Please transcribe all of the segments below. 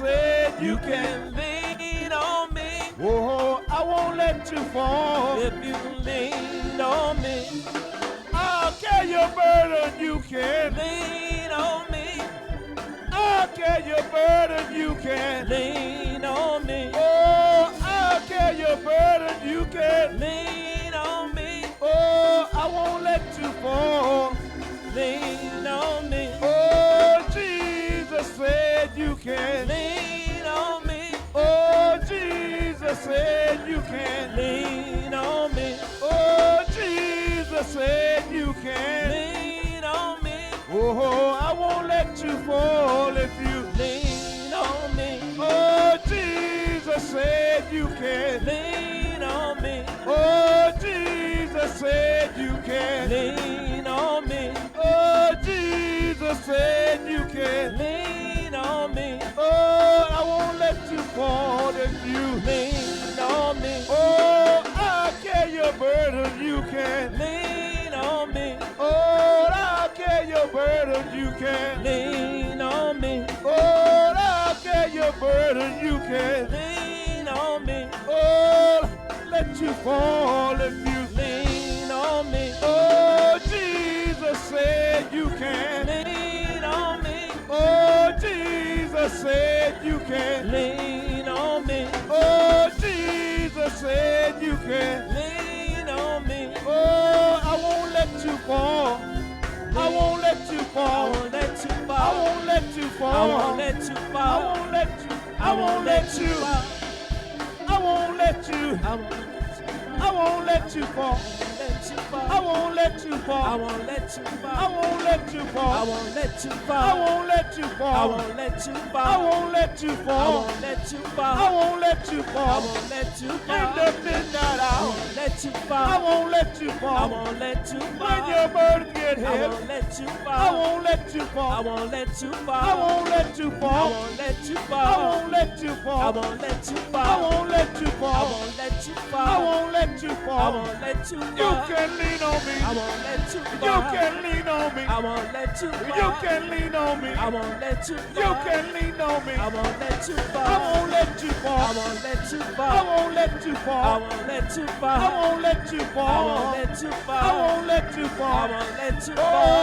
said You can lean on me. oh, I won't let you fall. If you lean on me, I'll carry your burden, you can. lean on me, I'll carry your burden, you can. lean on me, Oh, I'll carry your burden, you can. lean on me, Oh, I won't let you fall. lean on me, Oh, Jesus said you can. lean on me, Oh, Jesus said you can. lean on me, Oh, Jesus said you can. lean on me, Oh, I won't let you fall if you. lean on me, Oh, Jesus said you can. lean on me, Oh, Jesus said you can. lean on me, Oh, Jesus said you can. lean on me, Oh, I won't let you fall if you. lean on me, Oh, I'll carry your burden, you can. lean on me, Oh, I'll carry your burden, you can. lean on me, Oh, I'll carry your burden, you can. lean on me, Oh, let you fall if you. lean on me, Oh, Jesus said you can. lean on me, Oh, Jesus said you can. lean on me, Oh, Jesus said you can. lean on me, Oh, I won't let you fall. I won't let you I fall. won't let you I fall, won't let you I fall. won't let you I fall, won't let you. I won't let you fall. fall, I won't let you. I won't let you fall, I won't let you fall. let you fall, I won't let you I fall. won't let you I fall, won't let you I fall. won't let you I fall, won't let you I fall. won't let you I fall, won't let you I fall. won't let you I fall, won't let you I fall. won't let you In fall, the midnight I hour. won't let you I fall, won't let you I fall. won't let you When your fall, burden get I heavy. won't let you I fall, won't let you I fall. won't let you I fall, won't let you I fall. won't let you I fall, won't let you I fall. won't let you I fall, won't let you I fall. won't let you I fall, won't let you I fall. won't let you You fall, can lean on me. I won't let you You fall, can lean on me. I won't let you You fall, can lean on me. I won't let you You fall, can lean on me. I won't let you I fall, won't let you I fall. won't let you I fall, won't let you I fall. won't let you I fall, won't let you I fall. won't let you I fall, won't let you I fall. won't let you fall,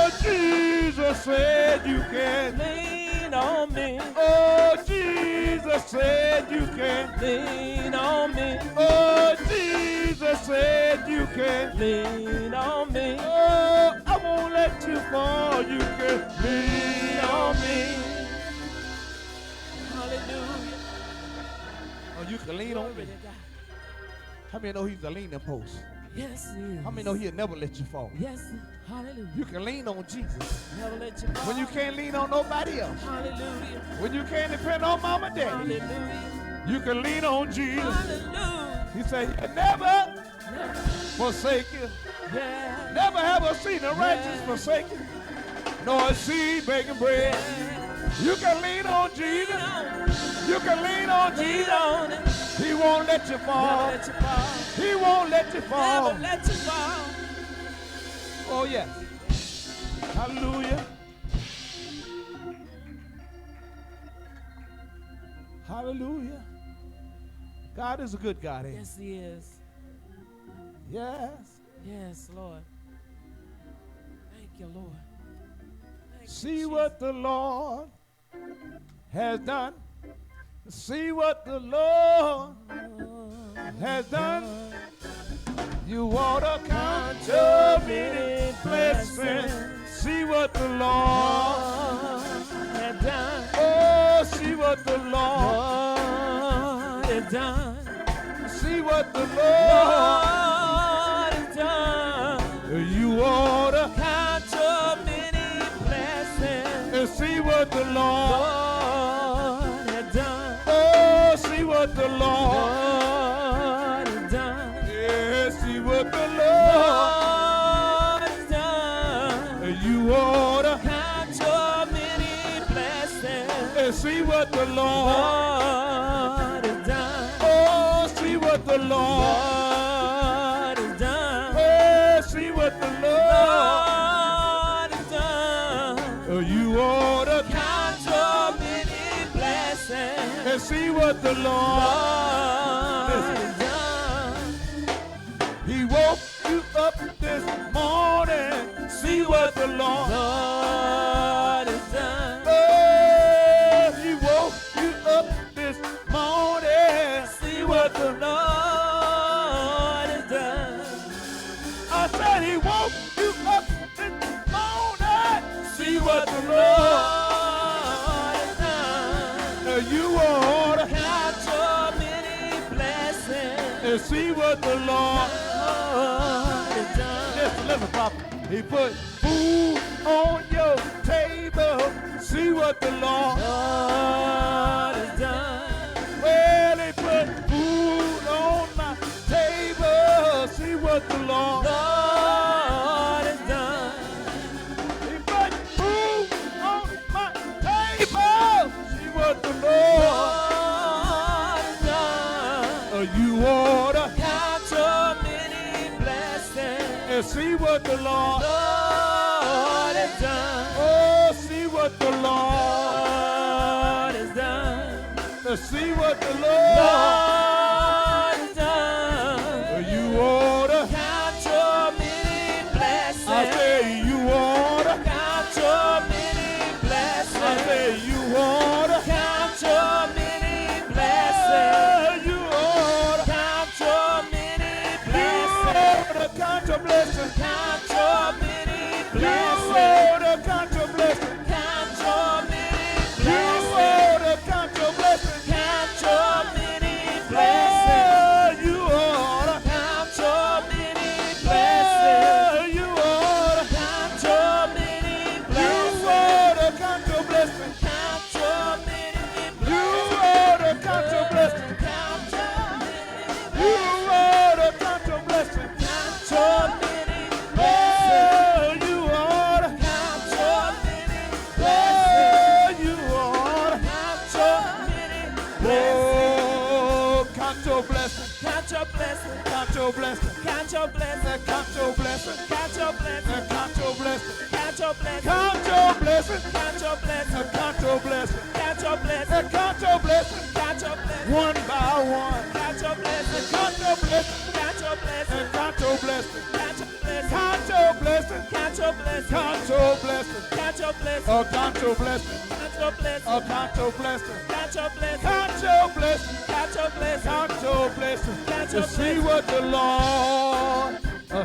Oh, Jesus said you can. lean on me, Oh, Jesus said you can. lean on me, Oh, Jesus said you can. lean on me, Oh, I won't let you fall. You can lean on me. hallelujah, Oh, you can lean on glory me. to God, How many know he's a leaning post? yes he is, How many know he'll never let you fall? yes, hallelujah, You can lean on Jesus never let you fall, when you can't lean on nobody else. hallelujah, When you can't depend on mama and daddy, hallelujah, you can lean on Jesus. hallelujah, He said, he'll never forsake you. yeah, Never have I seen the righteous forsaken, nor a seed begging bread. You can lean on Jesus. You can lean on lean Jesus. on it, He won't let you never fall. let you fall, He won't let you fall. never let you fall, Oh, yes. Hallelujah. Hallelujah. God is a good God, ain't yes he is, he? Yes. yes Lord, thank you Lord, thank you, See Jesus. what the Lord has done. See what the Lord has done. You ought to count your many blessings. See what the Lord had done, Oh, see what the Lord Lord had done, See what the Lord Lord had done, You ought to count your many blessings, see what the Lord Lord had done, Oh, see what the Lord Lord had done, Yeah, see what the Lord Lord had done, You ought to count your many blessings, see what the Lord Lord has done, Oh, see what the Lord Lord has done, Oh, see what the Lord Lord has done, You ought to count your many blessings, and see what the Lord has done. He woke you up this morning. See what the Lord Has done. Oh, He woke you up this morning. See what the Lord has done. I said He woke you up this morning. See what the Lord has done. You ought to Count your many blessings. and see what the Lord Has done. Listen, Papa. He put food on your table. See what the Lord has done. Well, He put food on my table. See what the Lord has done. He put food on my table. See what the Lord has done. You ought to count your many blessings and see what the Lord has done. Oh, see what the Lord has done. See what the Lord has done. You ought to count your many blessings. I say you ought to count your many blessings. I say you ought to count your many blessings. You ought to count your many blessings. You ought to count your blessings. Count your many You blessings. ought to count your blessings. Count your many You blessings. ought to count your blessings. Count your many blessings. Oh, you ought to Count your many blessings. Oh, you ought to Count your many You blessings. ought to count your blessings. Count your many You blessings. ought to count your blessings. Count your many You blessings. ought to count your blessings. Count your many blessings. Oh, you ought to Count your many blessings. Oh, you ought to Count your many blessings. Oh, count your blessings. Count your blessings. Count your blessings. Count your blessings. Count your blessings. Count your blessings. Count your blessings. Count your blessings. Count your blessings. Count your blessings. Count your blessings. Count your blessings. Count your blessings. Count your blessings. One by one. Count your blessings. Count your blessings. Count your blessings. Count your blessings. Count your blessings. Count your blessings. Count your blessings. Count your blessings. Count your blessings. Oh, count your blessings. Count your blessings. Oh, count your blessings. Count your blessings. Count your blessings. Count your blessings. Count your blessings. Count To your see blessings. what the Lord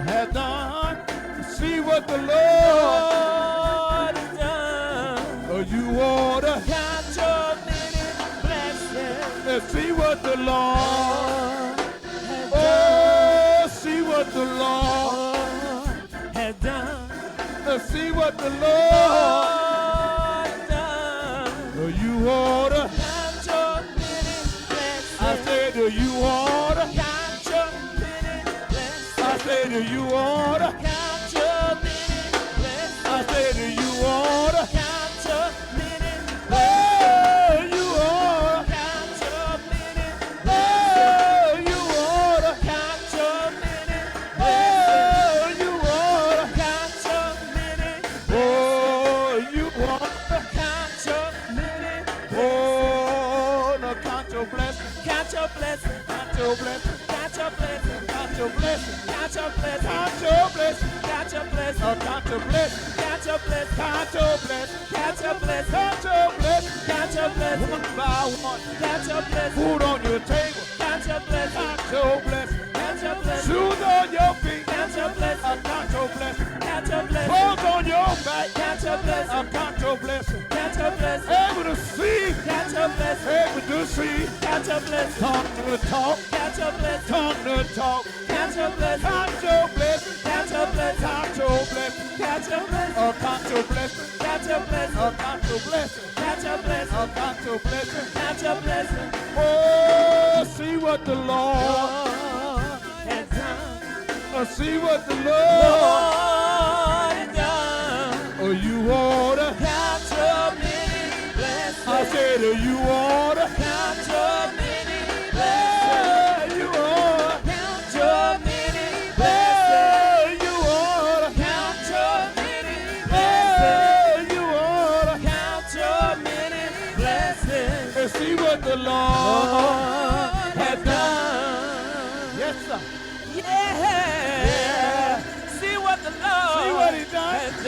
has done. To see what the Lord has done. Oh, you ought to Count your many blessings. see what the Lord has Oh, see what the Lord done. Has done. See what the Lord Has done. Oh, you ought to Count your many blessings. I said you ought to Count your many blessings. I said you ought to Count your many blessings. I said you ought to Count your many Oh, you ought to Count your many Oh, you ought to Count your many Oh, you ought to Count your many Oh, you ought to Count your many Oh, no, count your blessings. Count your blessings. Count your blessings. Count your blessings. Count your blessings. Count your blessings. Count your blessings. Count your blessings. Oh, count your blessings. Count your blessings. Count your blessings. Count your blessings. Count your blessings. Count your blessings. One by one. Count your blessings. Food on your table. Count your blessings. Count your blessings. Count your blessings. Shoes on your feet. Count your blessings. Count your blessings. Count your blessings. Clothes on your back. Count your blessings. Count your blessings. Count your blessings. Able to see. Count your blessings. Able to see. Count your blessings. Tongue to talk. Count your blessings. Tongue to talk. Count your blessings. Count your blessings. Count your blessings. Count your blessings. Count your blessings. Oh, count your blessings. Count your blessings. Oh, count your blessings. Count your blessings. Oh, count your blessings. Count your blessings. Oh, see what the Lord. Has done. Oh, see what the Lord. Has done. Oh, you ought to. Count your many blessings. I said, oh, you ought to. Count your many blessings. Yeah, you ought to. Count your many blessings. Yeah, you ought to. Count your many blessings. Yeah, you ought to. Count your many blessings. And see what the Lord.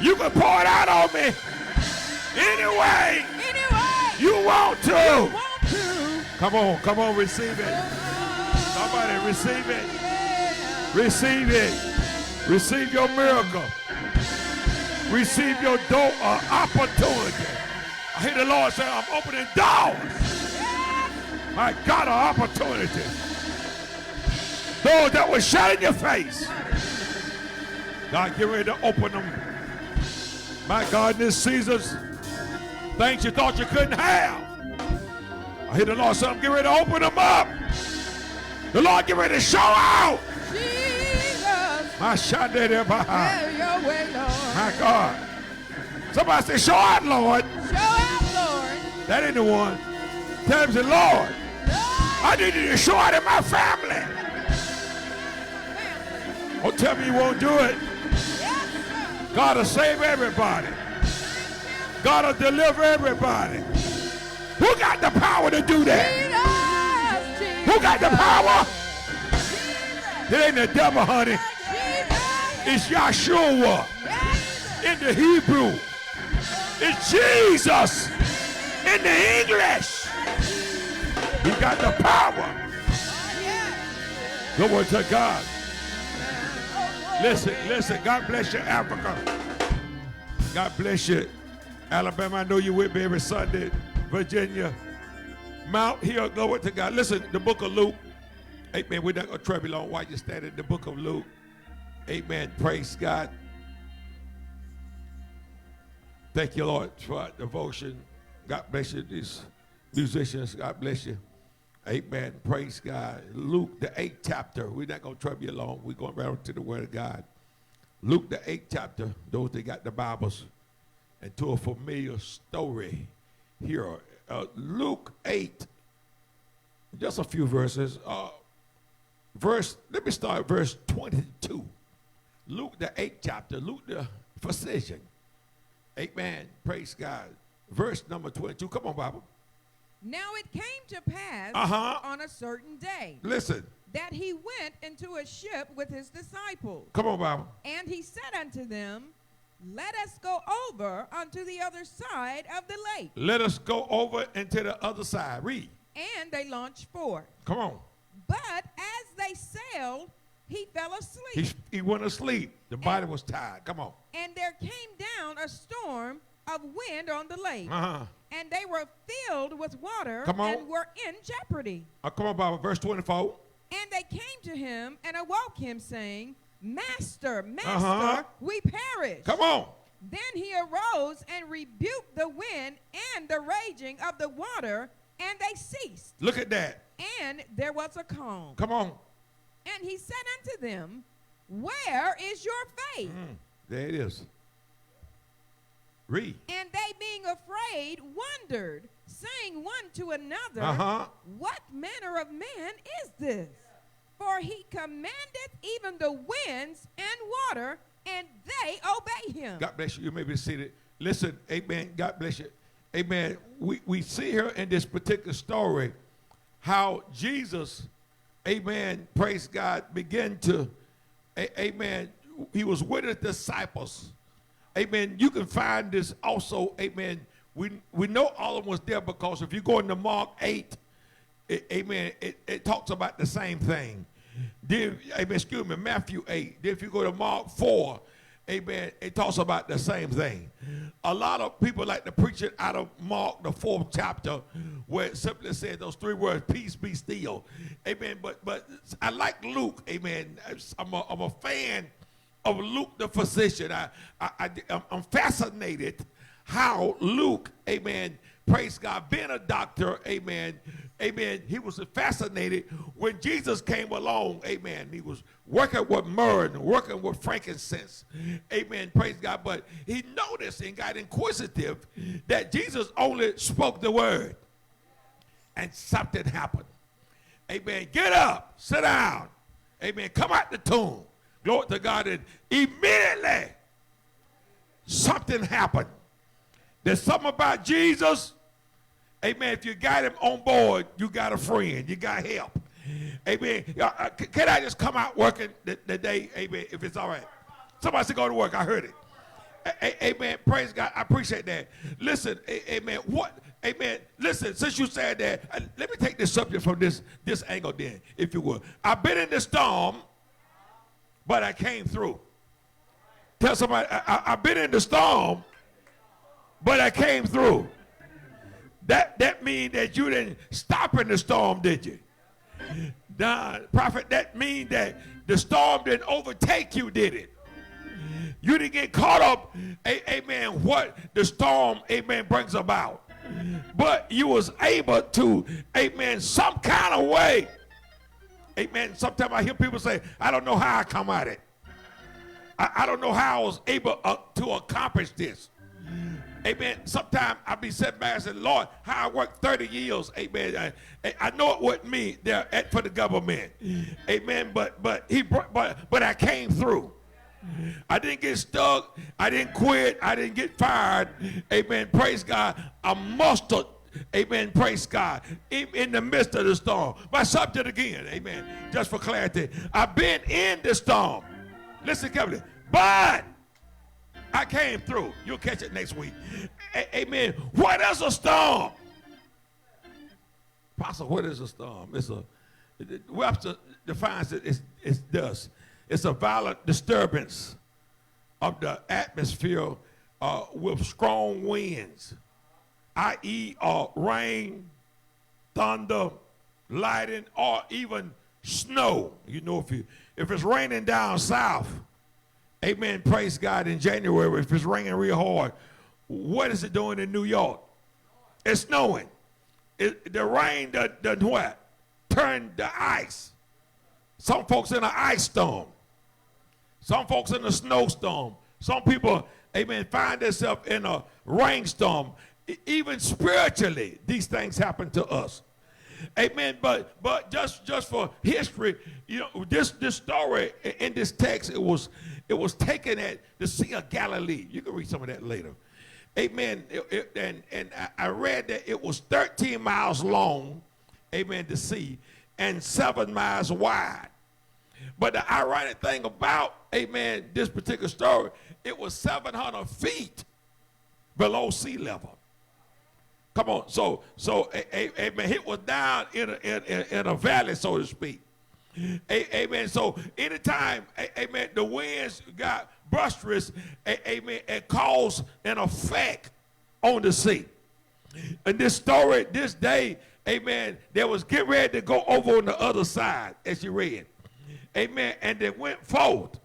You can pour it out on me anyway you want to. Come on, receive it. Somebody receive it. Receive it. Receive your miracle. Receive your door of opportunity. I hear the Lord say, I'm opening doors. My God, an opportunity. Doors that were shut in your face. God, get ready to open them. My God, in this season, things you thought you couldn't have. I hear the Lord say, I'm getting ready to open them up. The Lord get ready to show out. Jesus, My shot there behind. have your way, Lord. My God. Somebody say, show out, Lord. Show out, Lord. That ain't the one. Tell him, say, Lord, I need you to show out in my family. Don't tell me you won't do it. God will save everybody. God will deliver everybody. Who got the power to do that? Jesus, Who got the power? It ain't the devil, honey. It's Yahshua. In the Hebrew. It's Jesus. In the English. He got the power. Glory to God. Listen. God bless you, Africa. God bless you, Alabama. I know you're with me every Sunday. Virginia. Mount Hill. Glory to God. Listen, the book of Luke. Amen. We're not going to trouble you long while you stand in the book of Luke. Amen. Praise God. Thank you, Lord, for our devotion. God bless you, these musicians. God bless you. Amen. Praise God. Luke, the 8th chapter. We're not going to trouble you long. We're going right on to the Word of God. Luke, the 8th chapter. Those that got the Bibles. And to a familiar story here. Luke 8. Just a few verses. Let me start at verse 22. Luke, the 8th chapter. Luke, the physician. Amen. Praise God. Verse number 22. Come on, Bible. Now it came to pass on a certain day Listen. that he went into a ship with his disciples. Come on, Bible. And he said unto them, let us go over unto the other side of the lake. Let us go over into the other side. Read. And they launched forth. Come on. But as they sailed, he fell asleep. He went asleep. The body was tired. Come on. And there came down a storm of wind on the lake. And they were filled with water and were in jeopardy. Come on, Bible. Verse 24. And they came to him and awoke him, saying, Master, Master, we perish. Come on. Then he arose and rebuked the wind and the raging of the water, and they ceased. Look at that. And there was a calm. Come on. And he said unto them, where is your faith? There it is. Read. And they being afraid wondered, saying one to another, what manner of man is this? For he commandeth even the winds and water, and they obey him. God bless you. You may be seated. Listen, amen. God bless you. Amen. We see here in this particular story how Jesus, amen, praise God, began to, amen, he was with his disciples. Amen. You can find this also, amen. We know all of them was there because if you go into Mark 8, amen, it talks about the same thing. Then, amen, excuse me, Matthew 8. Then if you go to Mark 4, amen, it talks about the same thing. A lot of people like to preach it out of Mark, the 4th chapter, where it simply says those 3 words, peace be still. Amen. But I like Luke, amen. I'm a fan of Luke the physician. I'm fascinated how Luke, amen, praise God, being a doctor, amen, he was fascinated when Jesus came along, amen. He was working with myrrh and working with frankincense, amen, praise God. But he noticed and got inquisitive that Jesus only spoke the word and something happened. Amen. Get up, sit down, amen, come out the tomb. Glory to God. And immediately something happened. There's something about Jesus. Amen. If you got him on board, you got a friend. You got help. Amen. Can I just come out working the day? Amen. If it's all right. Somebody said go to work. I heard it. Amen. Praise God. I appreciate that. Listen, amen. What? Amen. Listen, since you said that, let me take this subject from this angle then, if you would. I've been in the storm, but I came through. Tell somebody, I've been in the storm, but I came through. That means that you didn't stop in the storm, did you? Prophet, that means that the storm didn't overtake you, did it? You didn't get caught up, amen, what the storm, amen, brings about. But you was able to, amen, some kind of way. Amen. Sometimes I hear people say, I don't know how I come at it. I don't know how I was able to accomplish this. Amen. Sometimes I be sitting back and say, Lord, how I worked 30 years. Amen. I know it wasn't me there for the government. Amen. But I came through. I didn't get stuck. I didn't quit. I didn't get fired. Amen. Praise God. I mustered. Amen. Praise God. In the midst of the storm. My subject again. Amen. Just for clarity. I've been in the storm. Listen carefully. But I came through. You'll catch it next week. Amen. What is a storm? Apostle, what is a storm? Webster defines it as thus. It's a violent disturbance of the atmosphere with strong winds, i.e. rain, thunder, lightning, or even snow. You know, if it's raining down south, amen, praise God, in January, if it's raining real hard, what is it doing in New York? It's snowing. The rain doesn't what? Turn the ice. Some folks in an ice storm. Some folks in a snowstorm. Some people, amen, find themselves in a rainstorm. Even spiritually, these things happen to us. Amen. But just for history, you know, this story in this text, it was taken at the Sea of Galilee. You can read some of that later. Amen. And I read that it was 13 miles long, amen, the sea, and 7 miles wide. But the ironic thing about, amen, this particular story, it was 700 feet below sea level. Come on, so amen, it was down in a valley, so to speak. Amen, so anytime, amen, the winds got boisterous, amen, it caused an effect on the sea. And this story, this day, amen, they was getting ready to go over on the other side, as you read. Amen, and they went forth.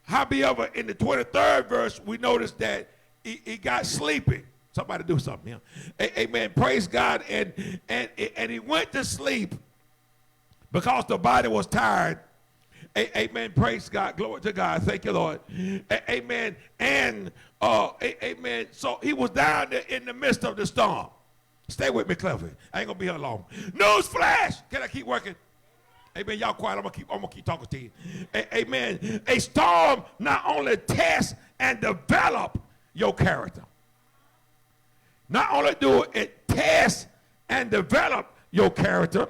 However, in the 23rd verse, we noticed that he got sleepy. Somebody do something here. Amen, praise God, and he went to sleep because the body was tired. Amen, praise God, glory to God, thank you, Lord. Amen, and amen, so he was down there in the midst of the storm. Stay with me, Clever. I ain't gonna be here long. News flash. Can I keep working? Amen. Y'all quiet. I'm gonna keep talking to you. Amen. A storm not only tests and develop your character. Not only do it test and develop your character.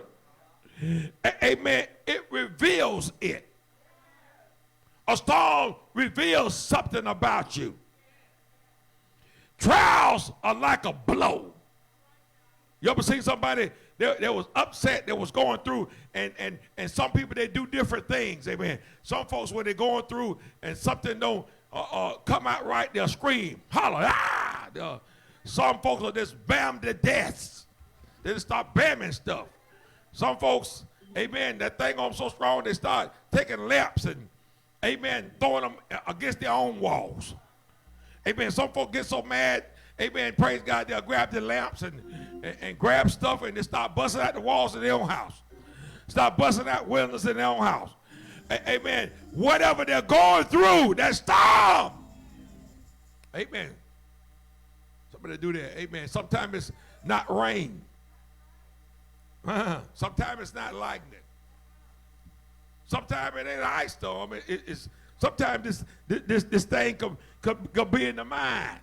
Amen. It reveals it. A storm reveals something about you. Trials are like a blow. You ever seen somebody that was upset, that was going through, and some people, they do different things, amen. Some folks, when they're going through and something don't come out right, they'll scream, holler, ah! Some folks will just bam to death. They just start bamming stuff. Some folks, amen, that thing on so strong, they start taking laps and, amen, throwing them against their own walls. Amen, some folks get so mad, amen, praise God, they'll grab the lamps and grab stuff and they start busting out the walls of their own house. Start busting out windows in their own house. Amen. Whatever they're going through, that storm. Amen. Somebody do that. Amen. Sometimes it's not rain. Sometimes it's not lightning. Sometimes it ain't an ice storm. It's sometimes this thing could be in the mind.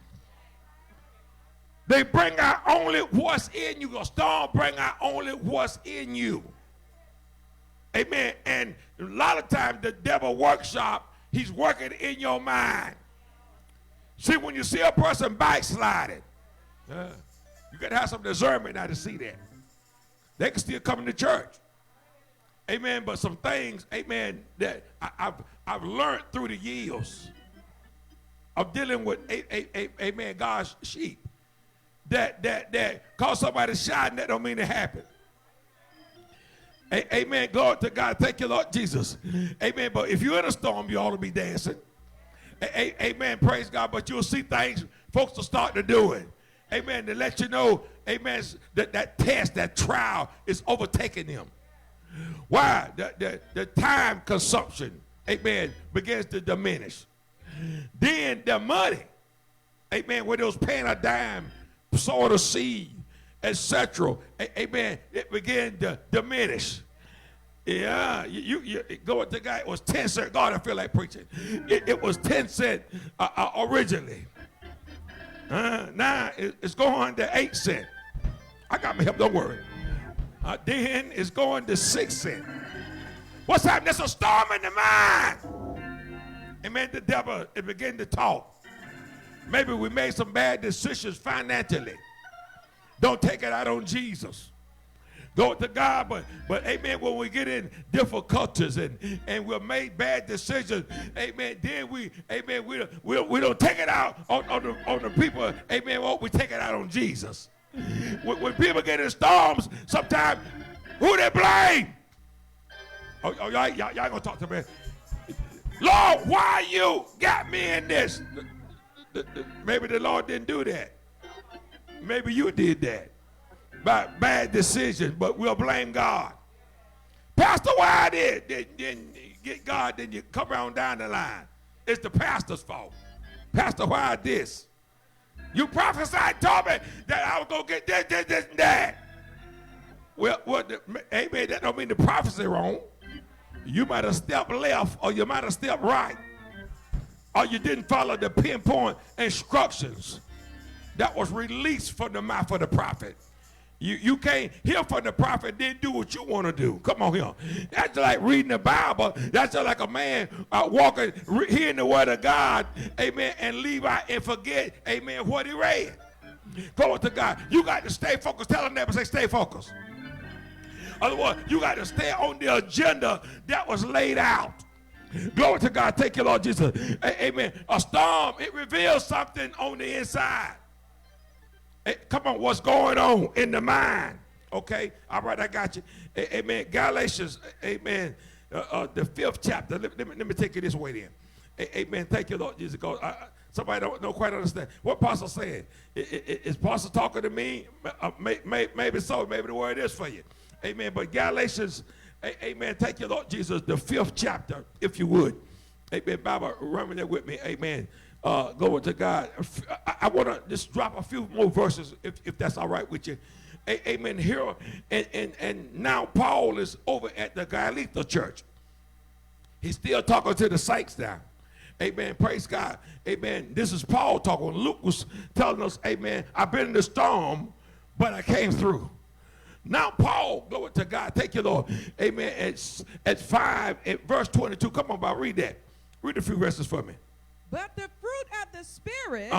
They bring out only what's in you. A storm bring out only what's in you. Amen. And a lot of times the devil workshop, he's working in your mind. See, when you see a person backsliding, you got to have some discernment now to see that. They can still come into church. Amen. But some things, amen, that I've learned through the years of dealing with, amen, God's sheep. That cause somebody shouting, that don't mean it happened. Amen. Glory to God. Thank you, Lord Jesus. Amen. But if you're in a storm, you ought to be dancing. Amen. Praise God. But you'll see things folks will start to do it. Amen. To let you know, amen, that test, that trial is overtaking them. Why? The time consumption, amen, begins to diminish. Then the money, amen, when they was paying a dime, sowing a seed, etc., amen, it began to diminish. Yeah, you go to the guy, it was 10 cents. God, I feel like preaching. It was 10 cents originally. Now it's going to 8 cents. I got my help, don't worry. Then it's going to 6 cents. What's happening? There's a storm in the mind. Amen. The devil, it began to talk. Maybe we made some bad decisions financially. Don't take it out on Jesus. Go to God, but amen, when we get in difficulties and we've made bad decisions, amen, then we don't take it out on the people, amen, well, we take it out on Jesus. When people get in storms, sometimes, who they blame? Oh, y'all gonna talk to me. Lord, why you got me in this? Maybe the Lord didn't do that. Maybe you did that by bad decisions, but we'll blame God. Pastor, why I didn't get God, then you come around down the line. It's the pastor's fault. Pastor, why this? You prophesied, told me that I was going to get this, and that. Well, amen, that don't mean the prophecy wrong. You might have stepped left or you might have stepped right. Or you didn't follow the pinpoint instructions that was released from the mouth of the prophet. You can't hear from the prophet, then do what you want to do. Come on here. That's like reading the Bible. That's just like a man walking, hearing the word of God, amen, and leave out and forget, amen, what he read. Glory to God. You got to stay focused. Tell them never say stay focused. Otherwise, you got to stay on the agenda that was laid out. Glory to God. Thank you, Lord Jesus. Amen. A storm, it reveals something on the inside. Come on, what's going on in the mind? Okay, all right, I got you. Amen. Galatians, amen, the 5th chapter. Let me take it this way then. Amen. Thank you, Lord Jesus. Somebody don't quite understand. What Apostle saying? Is Apostle talking to me? Maybe so. Maybe the word is for you. Amen. But Galatians, amen, thank you, Lord Jesus, the 5th chapter, if you would. Amen. Bible, remember that with me. Amen. Glory to God. I want to just drop a few more verses, if that's all right with you. Amen. Here, and now Paul is over at the Galatia church. He's still talking to the saints now. Amen. Praise God. Amen. This is Paul talking. Luke was telling us, amen, I've been in the storm, but I came through. Now Paul, glory to God, thank you, Lord. Amen. At 5, at verse 22. Come on, Bob, read that. Read a few verses for me. But the fruit of the Spirit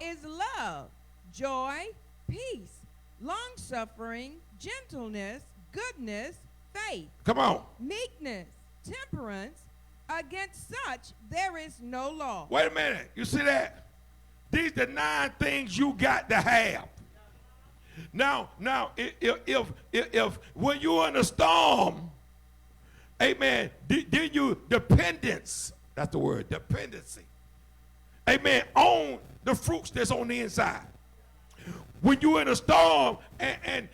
is love, joy, peace, long-suffering, gentleness, goodness, faith. Come on. Meekness, temperance. Against such there is no law. Wait a minute. You see that? These are 9 things you got to have. Now, if when you're in a storm, amen, did you dependence, that's the word, dependency, amen, on the fruits that's on the inside. When you're in a storm and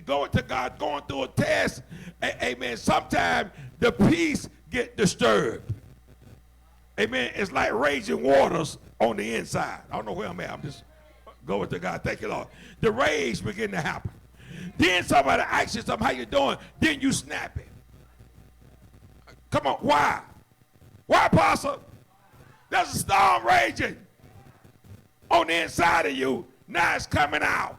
going to God, going through a test, amen, sometimes the peace get disturbed. Amen. It's like raging waters on the inside. I don't know where I'm at. I'm just going to God. Thank you, Lord. The rage begin to happen. Then somebody asks you something, how you doing? Then you snap it. Come on, why? Why, Apostle? There's a storm raging on the inside of you. Now it's coming out.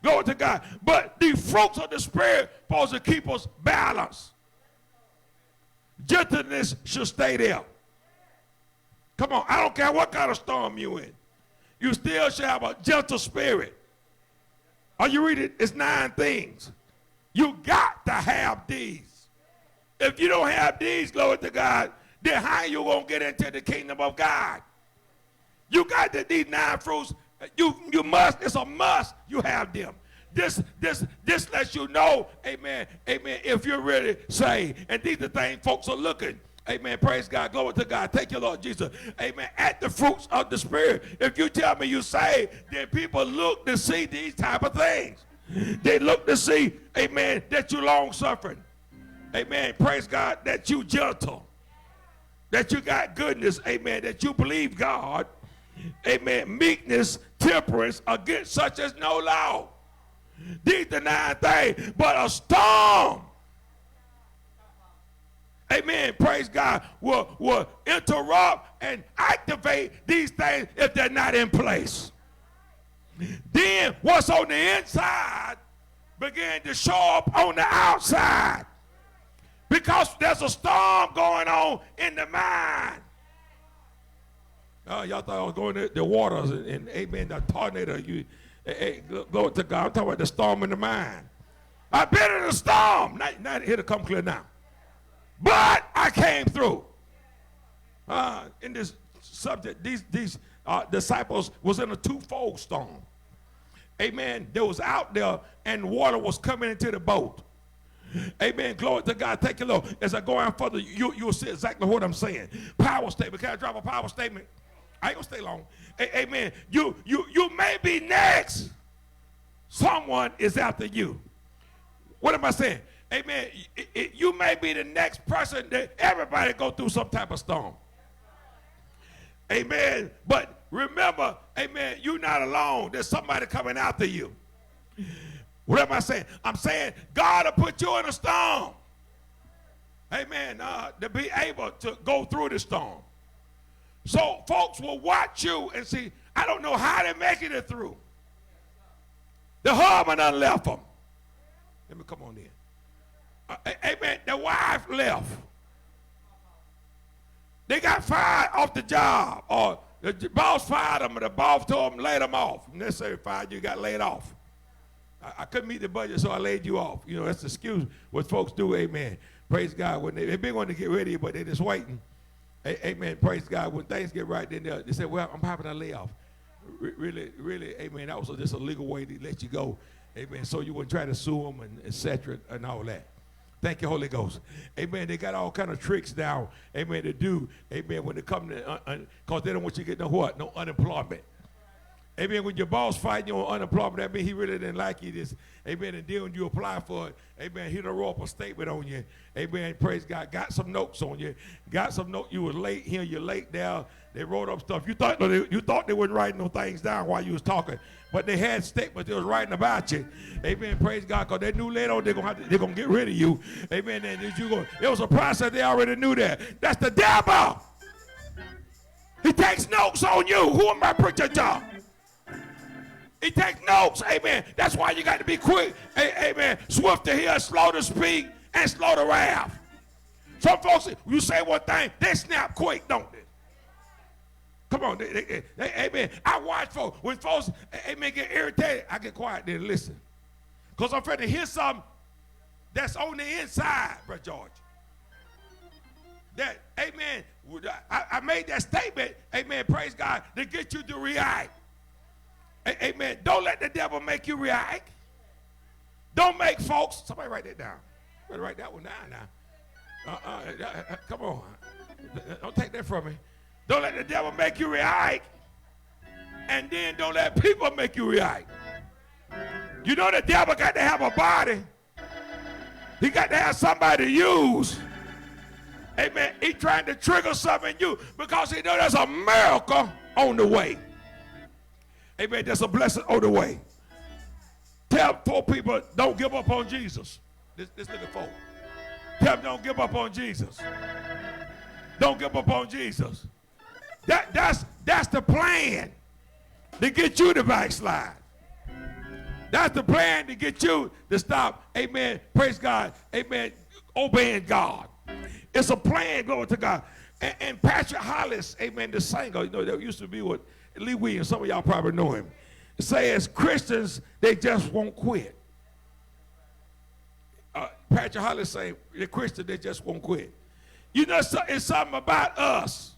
Glory to God. But the fruits of the Spirit supposed to keep us balanced. Gentleness should stay there. Come on, I don't care what kind of storm you in. You still shall have a gentle spirit. Are you reading? It's 9 things. You got to have these. If you don't have these, glory to God, then how you going to get into the kingdom of God? You got these 9 fruits. You must, it's a must, you have them. This lets you know, amen, if you're really saved. And these are things folks are looking. Amen. Praise God. Glory to God. Thank you, Lord Jesus. Amen. At the fruits of the Spirit. If you tell me you saved, then people look to see these type of things. They look to see, amen, that you long suffering. Amen. Praise God. That you gentle. That you got goodness. Amen. That you believe God. Amen. Meekness, temperance, against such as no law. These are 9 things. But a storm, amen, praise God, will interrupt and activate these things if they're not in place. Then what's on the inside begin to show up on the outside. Because there's a storm going on in the mind. Oh, y'all thought I was going to the waters and amen, the tornado. Glory to God. I'm talking about the storm in the mind. I've been in a storm. Not here to come clear now. But I came through. In this subject, these disciples was in a 2-fold storm. Amen. They was out there and water was coming into the boat. Amen. Glory to God. Thank you, Lord. As I go on further, you'll see exactly what I'm saying. Power statement. Can I drop a power statement? I ain't gonna stay long. Amen. You may be next. Someone is after you. What am I saying? Amen. You may be the next person that everybody go through some type of storm. Amen. But remember, amen, you're not alone. There's somebody coming after you. What am I saying? I'm saying God will put you in a storm. Amen. To be able to go through the storm. So folks will watch you and see, I don't know how they're making it through. The husband done left them. Let me come on in. Amen. The wife left. They got fired off the job. Or the boss fired them, and the boss told them laid them off. Necessarily fired, you got laid off. I couldn't meet the budget, so I laid you off. You know, that's the excuse what folks do, amen. Praise God. When they've been going to get ready, but they're just waiting. Amen. Praise God. When things get right, then they say, well, I'm having a layoff. Really, amen, that was just a legal way to let you go. Amen. So you wouldn't try to sue them and et cetera and all that. Thank you, Holy Ghost. Amen. They got all kind of tricks now, amen, to do, amen, when they come to, because they don't want you to get no unemployment. Amen. When your boss fighting you on unemployment, that means he really didn't like you. This, amen. And then when you apply for it, amen, he done wrote up a statement on you. Amen. Praise God. Got some notes on you. Got some notes. You was late here. You're late there. They wrote up stuff. You thought they weren't writing no things down while you was talking, but they had statements they was writing about you. Amen. Praise God. Because they knew later on they're gonna get rid of you. Amen. And it was a process. They already knew that. That's the devil. He takes notes on you. Who am I preaching to? He takes notes, amen. That's why you got to be quick, amen. Swift to hear, slow to speak, and slow to wrath. Some folks, you say one thing, they snap quick, don't they? Come on, amen. I watch folks. When folks, amen, get irritated, I get quiet there and listen. Because I'm afraid to hear something that's on the inside, Brother George. That, amen, I made that statement, amen, praise God, to get you to react. Amen. Don't let the devil make you react. Don't make folks. Somebody write that down. Better write that one down now. Come on. Don't take that from me. Don't let the devil make you react. And then don't let people make you react. You know the devil got to have a body. He got to have somebody to use. Amen. He trying to trigger something in you because he know there's a miracle on the way. Amen. There's a blessing on the way. Tell 4 people, don't give up on Jesus. This little folk. Tell them, don't give up on Jesus. Don't give up on Jesus. That's the plan to get you to backslide. That's the plan to get you to stop, amen, praise God, amen, obeying God. It's a plan, glory to God. And Patrick Hollis, amen, the singer, you know, that used to be with Lee Williams. Some of y'all probably know him. Says Christians, they just won't quit. Patrick Hollis say the Christians, they just won't quit. You know, it's something about us.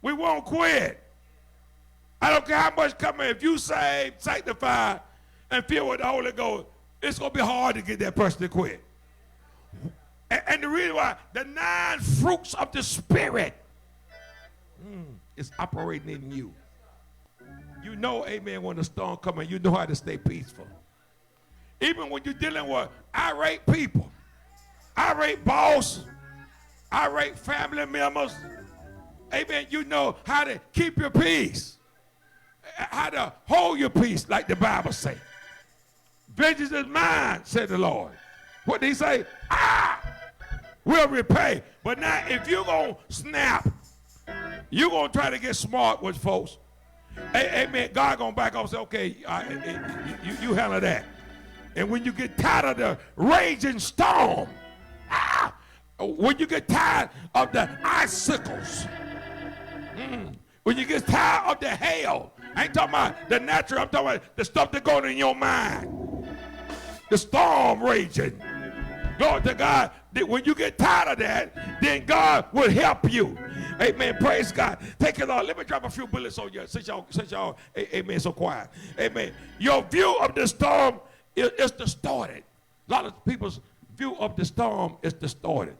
We won't quit. I don't care how much coming. If you saved, sanctified, and filled with the Holy Ghost, it's going to be hard to get that person to quit. And the reason why, the 9 fruits of the Spirit is operating in you. You know, amen, when the storm comes, you know how to stay peaceful. Even when you're dealing with irate people, irate boss, irate family members, amen, you know how to keep your peace, how to hold your peace, like the Bible says. Vengeance is mine, said the Lord. What did he say? We'll repay. But now, if you're going to snap, you're going to try to get smart with folks. Amen. God going to back up and say, okay, you handle that. And when you get tired of the raging storm, when you get tired of the icicles, when you get tired of the hail, I ain't talking about the natural, I'm talking about the stuff that's going in your mind. The storm raging. Glory to God. When you get tired of that, then God will help you. Amen. Praise God. Thank you, Lord. Let me drop a few bullets on you since y'all, amen, so quiet. Amen. Your view of the storm is distorted. A lot of people's view of the storm is distorted.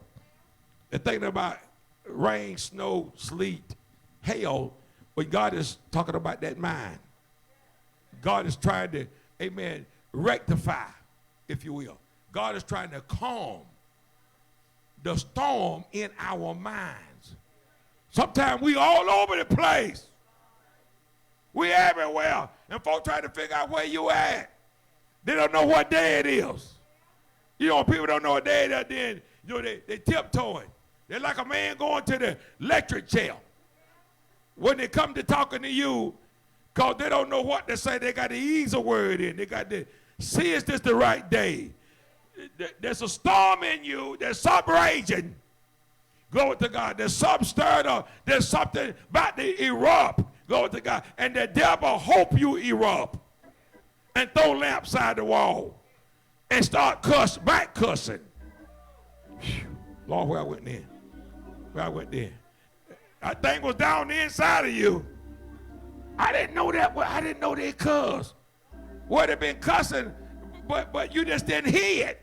They're thinking about rain, snow, sleet, hail, when God is talking about that mind. God is trying to, amen, rectify, if you will. God is trying to calm the storm in our minds. Sometimes we all over the place. We everywhere. And folks try to figure out where you at. They don't know what day it is. You know, people don't know what day it is, then, you know, they tiptoeing. They're like a man going to the electric chair. When they come to talking to you, because they don't know what to say, they got to ease a word in. They got to see, is this the right day? There's a storm in you. There's something raging. Glory to God. There's something stirred up. There's something about to erupt. Glory to God. And the devil hope you erupt and throw lamps side the wall and start back cussing. Lord, where I went then? Where I went then? That thing was down the inside of you. I didn't know that. I didn't know they cuss. Would have been cussing, but you just didn't hear it.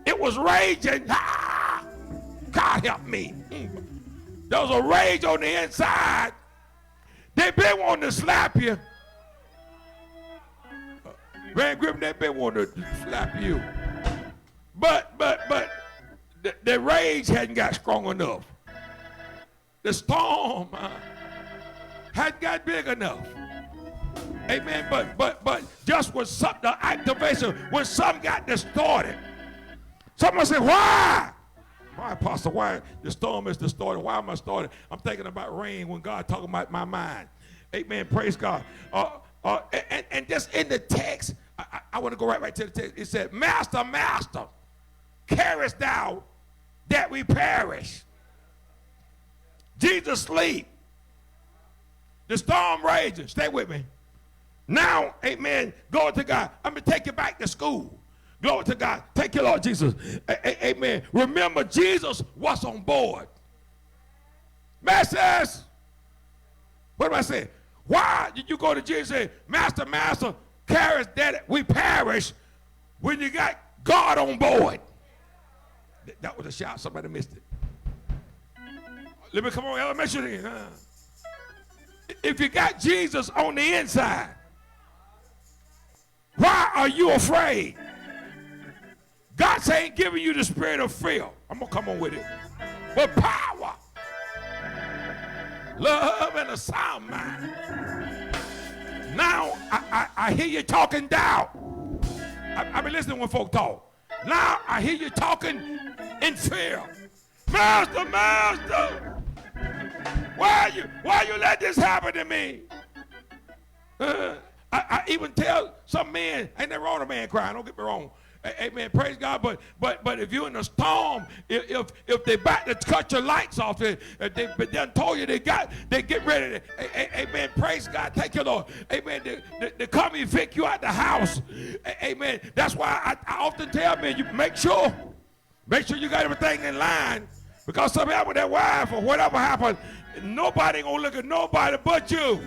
It was raging. God help me. There was a rage on the inside. They've been wanting to slap you. Van Griffin, they've been wanting to slap you. But the rage hadn't got strong enough. The storm hadn't got big enough. Amen. But just when the activation, when something got distorted. Someone said, why? Why, Apostle? Why the storm is distorted? Why am I started? I'm thinking about rain when God talking about my mind. Amen. Praise God. And just in the text, I want to go right to the text. It said, Master, Master, carest thou that we perish? Jesus sleep. The storm raging. Stay with me. Now, amen, glory to God. I'm going to take you back to school. Glory to God. Thank you, Lord Jesus. Amen. Remember, Jesus was on board. Masters, what am I saying? Why did you go to Jesus and say, Master, Master, carest that we perish, when you got God on board? That was a shout. Somebody missed it. Let me come on, elementary. If you got Jesus on the inside, why are you afraid? God ain't giving you the spirit of fear. I'm going to come on with it. But power, love, and a sound mind. Now, I hear you talking down. I've been listening when folk talk. Now, I hear you talking in fear. Master, Master, why you let this happen to me? I even tell some men, ain't nothing wrong with a man crying, don't get me wrong. Amen. Praise God. But if you're in a storm, if they about to cut your lights off, if they done told you they get ready. Amen. Praise God. Thank you, Lord. Amen. They come evict you out the house. Amen. That's why I often tell men, you make sure you got everything in line, because something happened with that wife or whatever happened, nobody gonna look at nobody but you.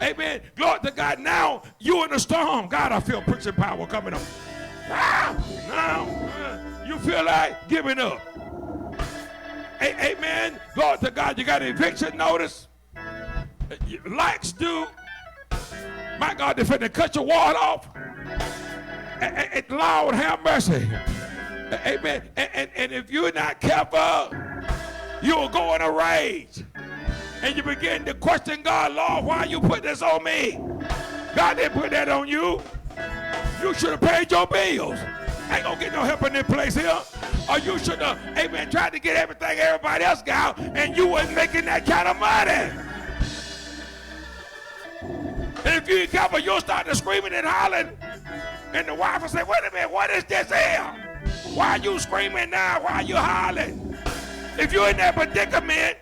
Amen. Glory to God. Now you in a storm. God, I feel preaching power coming up. Now you feel like giving up. Amen. Glory to God. You got an eviction notice. Lights due. My God, they're finna cut your water off. Lord, have mercy. Amen. And if you're not careful, you'll go in a rage. And you begin to question God, Lord, why you put this on me? God didn't put that on you. You should have paid your bills. Ain't gonna get no help in this place here. Or you should have, amen, tried to get everything everybody else got, and you wasn't making that kind of money. And if you ain't careful, you'll start to screaming and hollering. And the wife will say, wait a minute, what is this here? Why are you screaming now? Why are you hollering? If you're in that predicament,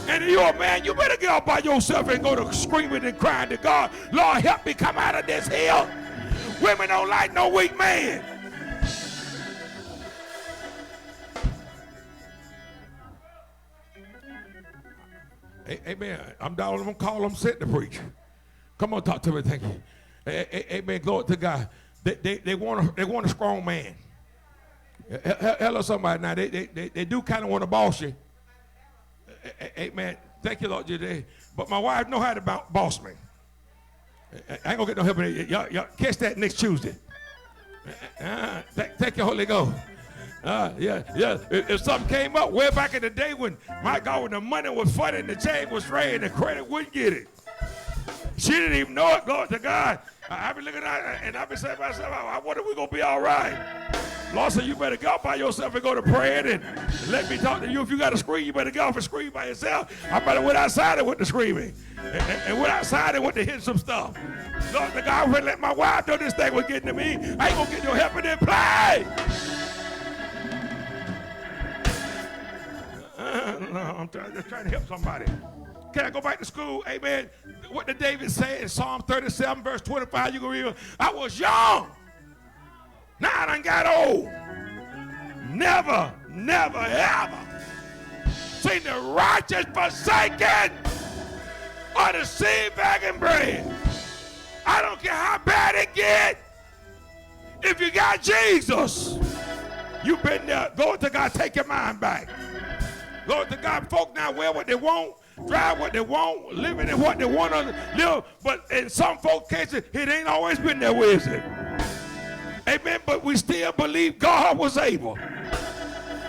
and you're a man, you better get up by yourself and go to screaming and crying to God, Lord, help me come out of this hill. Women don't like no weak man. Amen. I'm down on them, call them, sit to preach. Come on, talk to me. Thank you. Amen. Glory to God. They want a strong man. Hello, somebody. Now they do kind of want to boss you. Amen. Thank you, Lord, today. But my wife know how to boss me. I ain't gonna get no help in it. Y'all catch that next Tuesday. Thank you, Holy Ghost. Yeah. If something came up way back in the day when, my God, when the money was funny and the chain was red and the credit wouldn't get it. She didn't even know it, glory to God. I be looking at her and I be saying to myself, I wonder if we're going to be all right. Lord said, you better go by yourself and go to prayer and let me talk to you. If you got to scream, you better go off and scream by yourself. I better went outside and went to screaming. And went outside and went to hit some stuff. Lord to God, would let my wife know this thing was getting to me. I ain't going to get no help in that play. No, I'm just trying to help somebody. Can I go back to school? Amen. What did David say in Psalm 37, verse 25? You can read it. I was young. Now I done got old. Never, ever seen the righteous forsaken or the seed begging bread. I don't care how bad it gets. If you got Jesus, you've been there. Go to God, take your mind back. Go to God, folk now wear what they want, drive what they want, living in what they want to live. But in some folk cases, it ain't always been that way, is it? Amen. But we still believe God was able.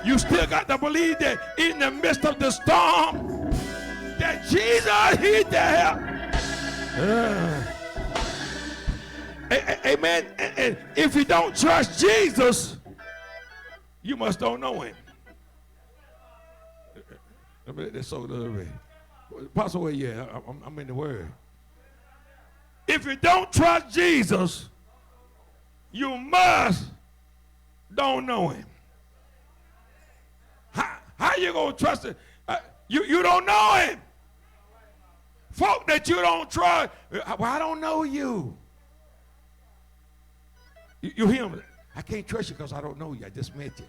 You still got to believe that in the midst of the storm, that Jesus is there. Amen. And if you don't trust Jesus, you must don't know him. That's so good. Apostle, yeah, I'm in the word. If you don't trust Jesus, you must don't know him. How you gonna trust him? You don't know him. Folk that you don't trust, well, I don't know you. You hear him? I can't trust you because I don't know you. I just met you.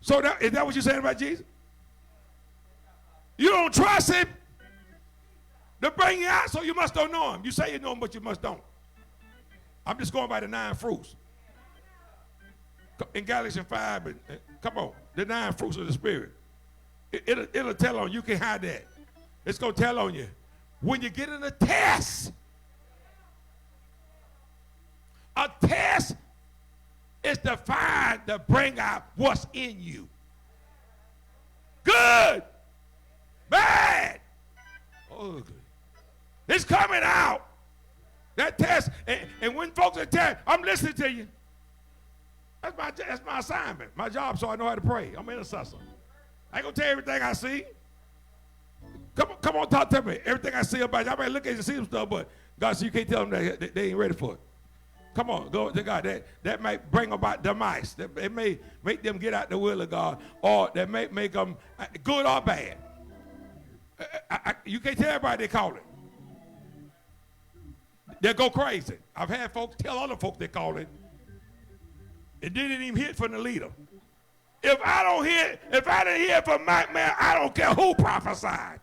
So is that what you're saying about Jesus? You don't trust him to bring you out, so you must don't know him. You say you know him, but you must don't. I'm just going by the 9 fruits. In Galatians 5, come on, the 9 fruits of the Spirit. It'll tell on you. You can't hide that. It's going to tell on you. When you get in a test is defined to bring out what's in you. Good. Bad. Ugly. It's coming out. That test. And when folks are telling, I'm listening to you. That's my assignment. My job, so I know how to pray. I'm an intercessor. I ain't going to tell you everything I see. Come on, talk to me. Everything I see about you. I might look at you and see some stuff, but God said you can't tell them that they ain't ready for it. Come on, glory to God. That might bring about demise. It may make them get out the will of God, or that may make them good or bad. You can't tell everybody they call it. They go crazy. I've had folks tell other folks they call it. It didn't even hit from the leader. If I didn't hear from Mike, man, I don't care who prophesied.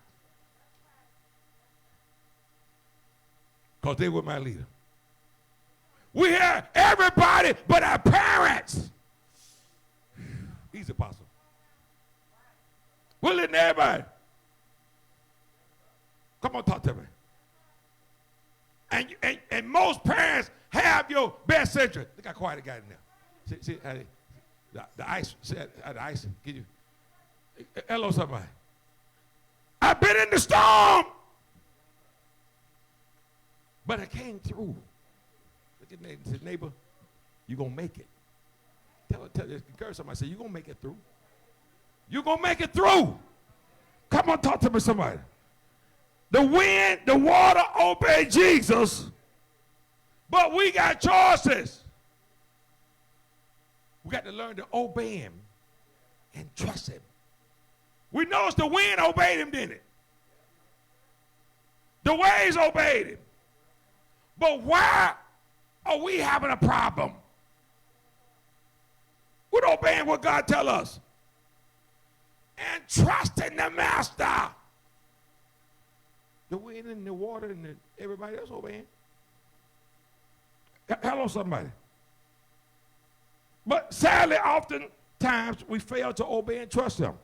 Because they were my leader. We hear everybody but our parents. He's apostle. We're letting everybody. Come on, talk to me. And most parents have your best interest. Look how quiet it got in there. See the ice, the ice, get you. Hello, somebody. I've been in the storm, but I came through. Look at the neighbor, you're going to make it. Encourage somebody, say, you're going to make it through. You're going to make it through. Come on, talk to me, somebody. The wind, the water obey Jesus, but we got choices. We got to learn to obey him and trust him. We noticed the wind obeyed him, didn't it? The waves obeyed him. But why are we having a problem with obeying what God tells us and trusting the master? The wind and the water and everybody else obeying. Hello, somebody. But sadly, oftentimes we fail to obey and trust him.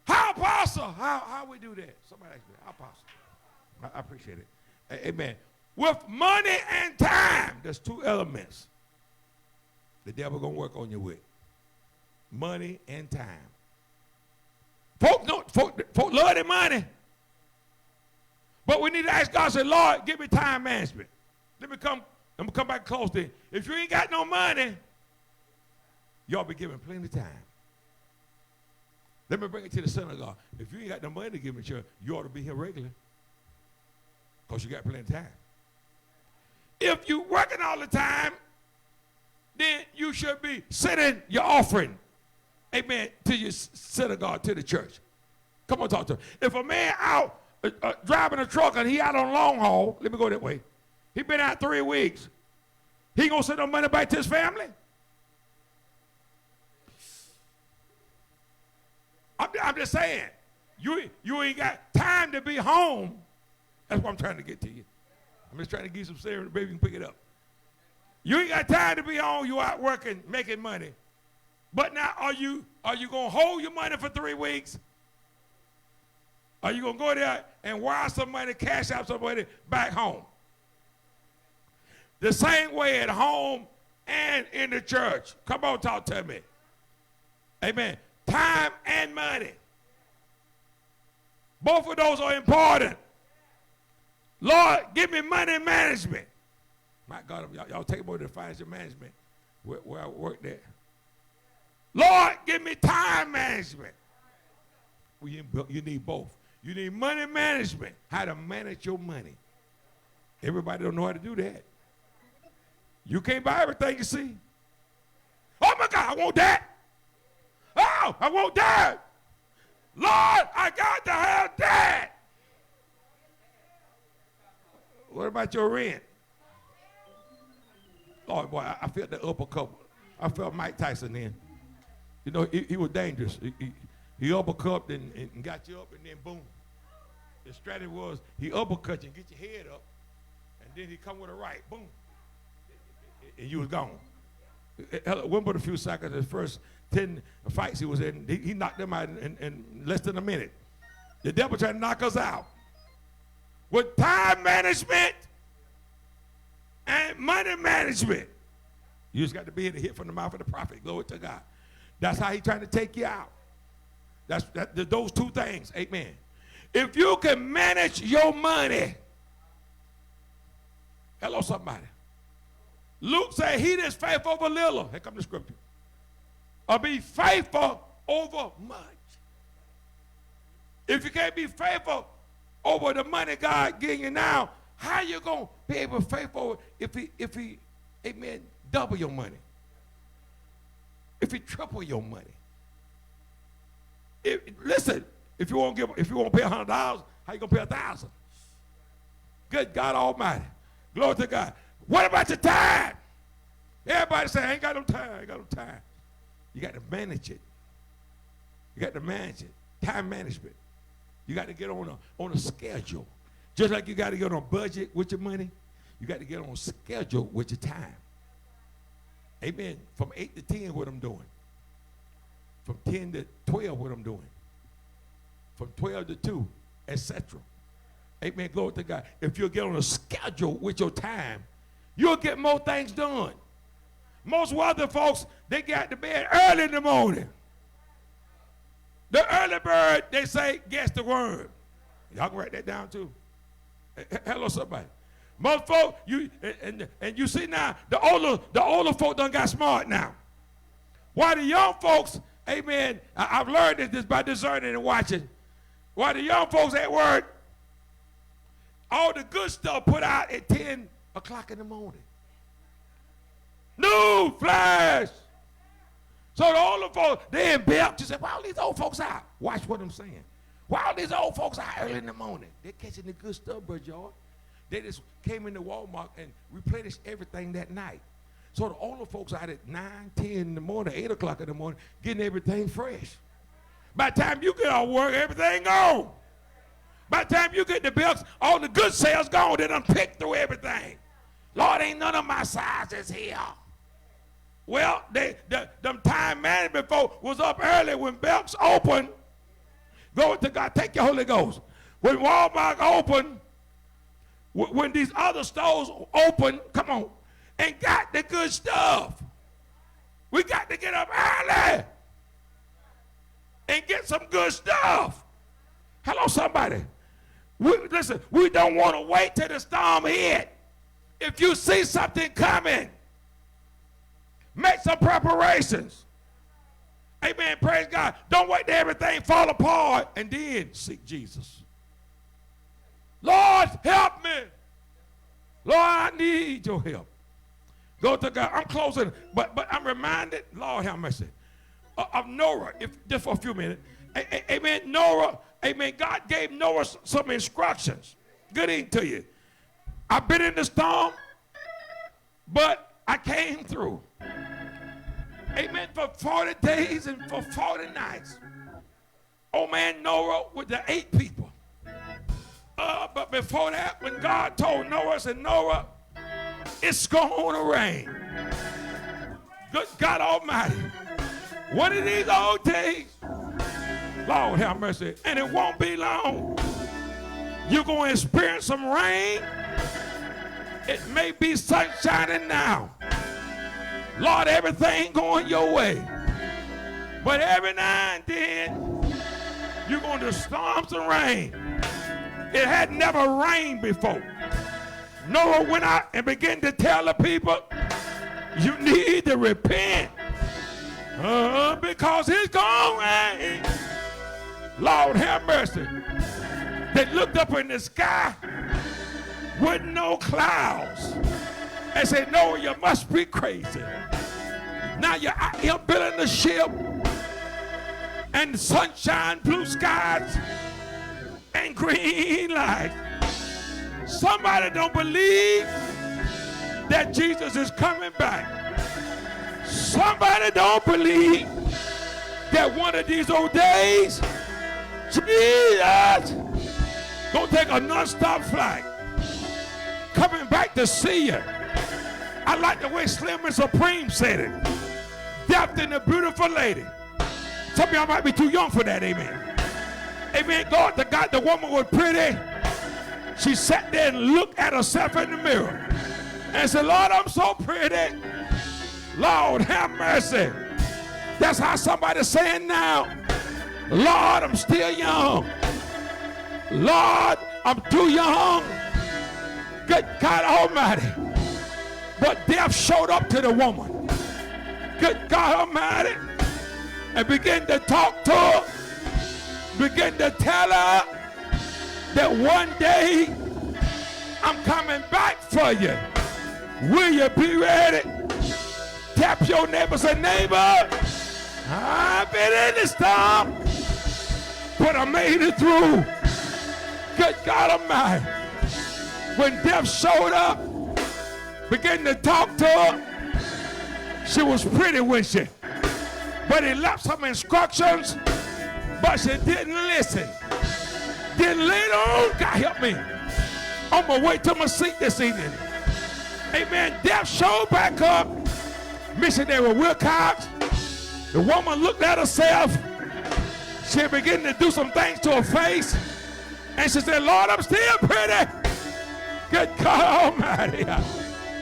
How, apostle? How we do that? Somebody ask me. How, apostle? I appreciate it. Amen. With money and time, there's two elements the devil gonna work on you with. Money and time. Folk love their money. But we need to ask God, say, Lord, give me time management. Let me come back close to you. If you ain't got no money, y'all be giving plenty of time. Let me bring it to the synagogue. If you ain't got no money to give me, church, you ought to be here regularly. Because you got plenty of time. If you working all the time, then you should be sending your offering, amen, to your synagogue, to the church. Come on, talk to me. If a man out driving a truck and he out on long haul, let me go that way. He been out 3 weeks. He gonna send no money back to his family? I'm just saying, you ain't got time to be home. That's what I'm trying to get to you. I'm just trying to give you some serious, baby, you can pick it up. You ain't got time to be home. You out working, making money. But now, are you gonna hold your money for 3 weeks? Are you gonna go there and wire some money, cash out some money back home? The same way at home and in the church. Come on, talk to me. Amen. Time and money. Both of those are important. Lord, give me money management. My God, y'all take more than financial management where I work there. Lord, give me time management. Well, you need both. You need money management, how to manage your money. Everybody don't know how to do that. You can't buy everything you see. Oh, my God, I want that. Oh, I want that. Lord, I got to have that. What about your rent? Lord, boy, I felt the uppercut. I felt Mike Tyson then. You know, he was dangerous. He uppercut and got you up, and then boom. The strategy was he uppercut you and get your head up, and then he come with a right, boom, and you was gone. Wimbled a few seconds. The first 10 fights he was in, he knocked them out in less than a minute. The devil tried to knock us out. With time management and money management, you just got to be able to hear from the mouth of the prophet. Glory to God. That's how he's trying to take you out. Those two things. Amen. If you can manage your money, hello, somebody. Luke said, he that's faithful over little, here comes the scripture, or be faithful over much. If you can't be faithful over the money God giving you now, how you going to be able to be faithful if he amen, double your money. If he triple your money. Listen, if you want to pay $100, how you gonna pay 1,000? Good God Almighty. Glory to God. What about your time? Everybody say, I ain't got no time, I ain't got no time. You got to manage it. You got to manage it. Time management. You got to get on a schedule. Just like you got to get on a budget with your money, you got to get on a schedule with your time. Amen. From 8 to 10, what I'm doing. From 10 to 12, what I'm doing. From 12 to 2, etc. Amen. Glory to God. If you'll get on a schedule with your time, you'll get more things done. Most other folks, they get to bed early in the morning. The early bird, they say, gets the worm. Y'all can write that down too. Hello, somebody. Most folk, and you see now, the older folk done got smart now. While the young folks, amen, I've learned this by discerning and watching. While the young folks at work, all the good stuff put out at 10 o'clock in the morning. New flash. So the older folks, they in bed. You say, why all these old folks out? Watch what I'm saying. Why all these old folks out early in the morning? They're catching the good stuff, Brother George. They just came into Walmart and replenished everything that night. So the older folks out at 9, 10 in the morning, 8 o'clock in the morning, getting everything fresh. By the time you get off work, everything gone. By the time you get the bills, all the good sales gone. They done picked through everything. Lord, ain't none of my sizes here. Well, them time management folk was up early when Belks opened. Glory to God. Take your Holy Ghost. When Walmart opened, when these other stores open, come on, and got the good stuff. We got to get up early and get some good stuff. Hello, somebody. Listen, we don't want to wait till the storm hit. If you see something coming, make some preparations. Amen. Praise God. Don't wait till everything fall apart and then seek Jesus. Lord, help me. Lord, I need your help. Go to God. I'm closing, but I'm reminded, Lord have mercy, of Noah, just for a few minutes. Amen. Noah, amen. God gave Noah some instructions. Good evening to you. I've been in the storm, but I came through. Amen. For 40 days and for 40 nights. Old man Noah with the 8 people. But before that, when God told Noah, said, Noah, it's going to rain. Good God Almighty. One of these old days, Lord have mercy, and it won't be long. You're going to experience some rain. It may be sunshine now. Lord, everything going your way. But every now and then, you're going to storms and rain. It had never rained before. Noah went out and began to tell the people, you need to repent because it's going to rain. Lord have mercy. They looked up in the sky with no clouds and said, Noah, you must be crazy. Now you're out here building a ship and sunshine, blue skies, and green lights. Somebody don't believe that Jesus is coming back. Somebody don't believe that one of these old days, Jesus gonna take a non-stop flight coming back to see you. I like the way Slim and Supreme said it. Death in a beautiful lady. Some of y'all might be too young for that, amen. Amen. God, the woman was pretty. She sat there and looked at herself in the mirror and said, Lord, I'm so pretty. Lord, have mercy. That's how somebody's saying now. Lord, I'm still young. Lord, I'm too young. Good God Almighty. But death showed up to the woman. Good God Almighty. And began to talk to her. Began to tell her that one day I'm coming back for you. Will you be ready? Tap your neighbor, say, neighbor, I've been in this storm, but I made it through. Good God Almighty. When death showed up, began to talk to her, she was pretty, wasn't she? But he left some instructions, but she didn't listen. Then later on, God help me, on my way to my seat this evening, amen, death showed back up. Missionary Wilcox, the woman looked at herself. She began to do some things to her face. And she said, Lord, I'm still pretty. Good God Almighty.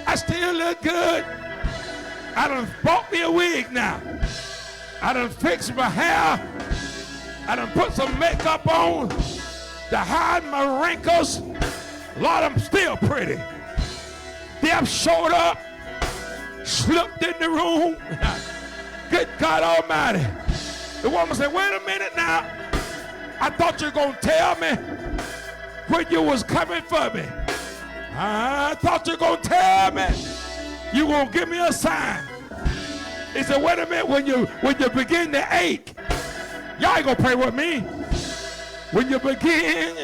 I still look good. I done bought me a wig now. I done fixed my hair. I done put some makeup on to hide my wrinkles. Lord, I'm still pretty. Death showed up, slipped in the room. Good God Almighty. The woman said, wait a minute now. I thought you were going to tell me when you was coming for me. I thought you were going to tell me you were going to give me a sign. He said, wait a minute, when you begin to ache, y'all ain't going to pray with me. When you begin,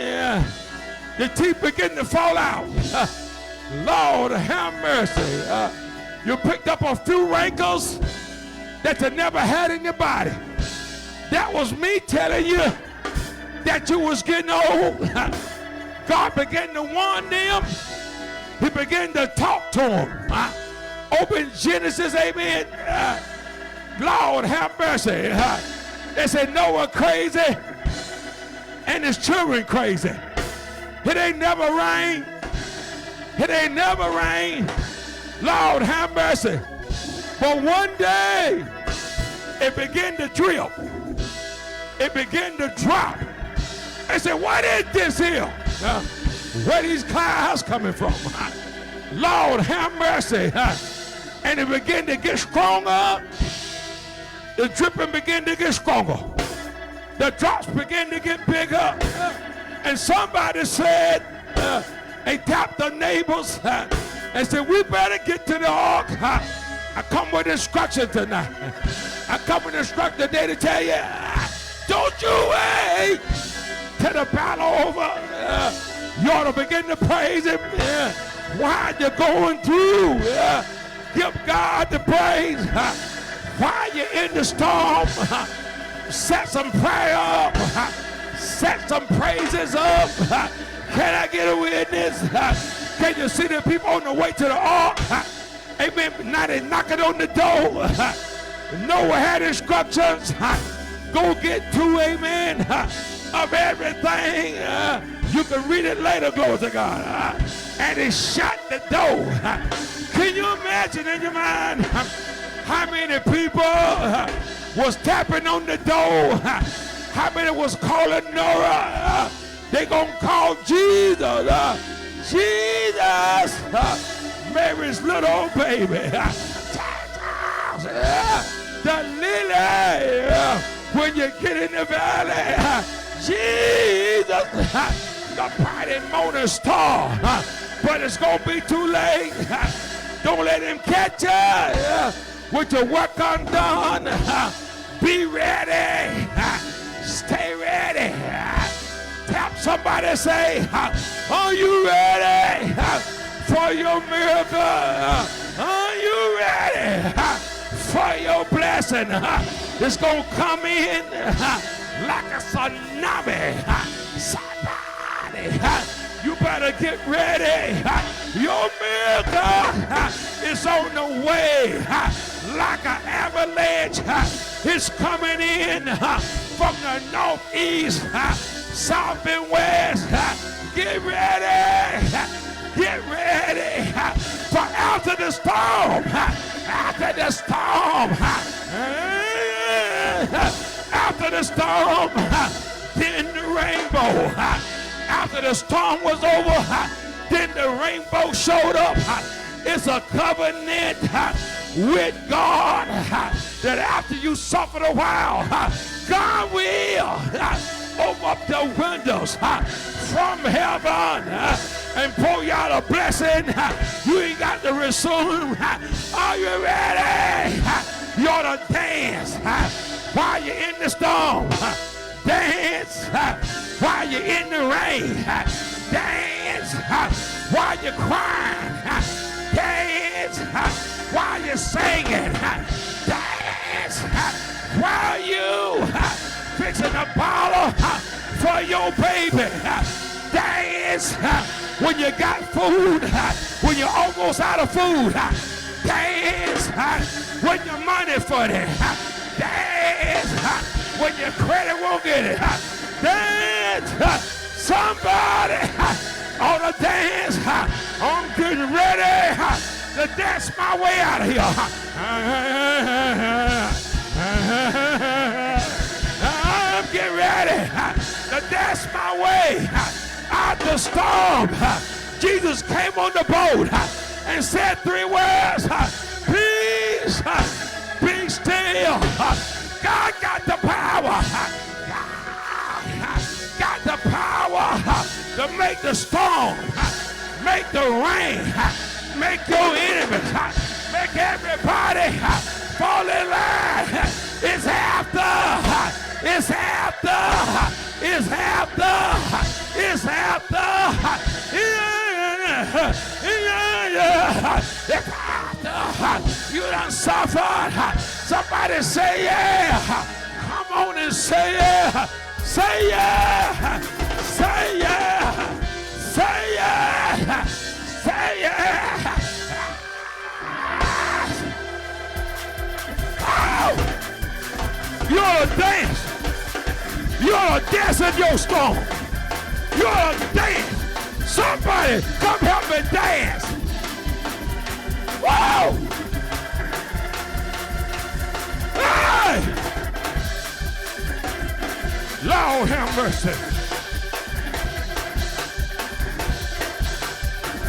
your teeth begin to fall out. Lord, have mercy. You picked up a few wrinkles that you never had in your body. That was me telling you that you was getting old. God began to warn them. He began to talk to them. Open Genesis, amen. Lord, have mercy. They said Noah crazy and his children crazy. It ain't never rained. It ain't never rained. Lord, have mercy. But one day, it began to drip. It began to drop. They said, what is this here? Where these clouds coming from? Lord, have mercy. And it began to get stronger. The dripping began to get stronger. The drops began to get bigger. And somebody said, they tapped the neighbors and said, we better get to the ark. I come with instruction tonight. I come with instruction today to tell you, don't you wait till the battle over. You ought to begin to praise him while you're going through. Give God the praise while you're in the storm. Set some prayer up. Set some praises up. Can I get a witness? Can you see the people on the way to the ark? Amen. Now they're knocking on the door. Noah had instructions. Go get two, amen, of everything. You can read it later, glory to God. And he shut the door. Can you imagine in your mind how many people was tapping on the door? How many was calling Noah? They gonna call Jesus. Jesus, Mary's little baby. The lily, when you get in the valley. Jesus, the bright and morning star. But it's gonna be too late. Don't let him catch you with your work undone. Be ready. Stay ready. Tap somebody, say, are you ready for your miracle? Are you ready for your blessing? It's going to come in like a tsunami. Somebody, you better get ready. Your miracle is on the way like an avalanche. It's coming in from the northeast, south and west. Get ready. Get ready for after the storm. After the storm. After the storm. Then the rainbow. After the storm was over, then the rainbow showed up. It's a covenant with God that after you suffered a while, God will open up the windows from heaven and pour you out a blessing you ain't got to resume. Are you ready? You ought to dance while you're in the storm. Dance while you're in the rain. Dance while you're crying. Dance while you're singing. Dance while you fixing a bottle for your baby. Dance when you got food, when you're almost out of food. Dance when your money for it. Dance when your credit won't get it. Dance. Somebody ought to dance. I'm getting ready to dance my way out of here. I'm getting ready to dance my way out the storm. Jesus came on the boat and said 3 words. Peace, be still. God got the power. God got the power to make the storm, make the rain, make your enemies, make everybody fall in line. It's after. It's after. It's after. It's after. It's after. You done suffered. Somebody say yeah. Come on and say yeah. Say yeah. Say yeah. Say yeah. Say yeah. Oh. You ought to dance. You ought to dance in your storm. You ought to dance. Somebody come help me dance. Whoa! Hey! Lord have mercy.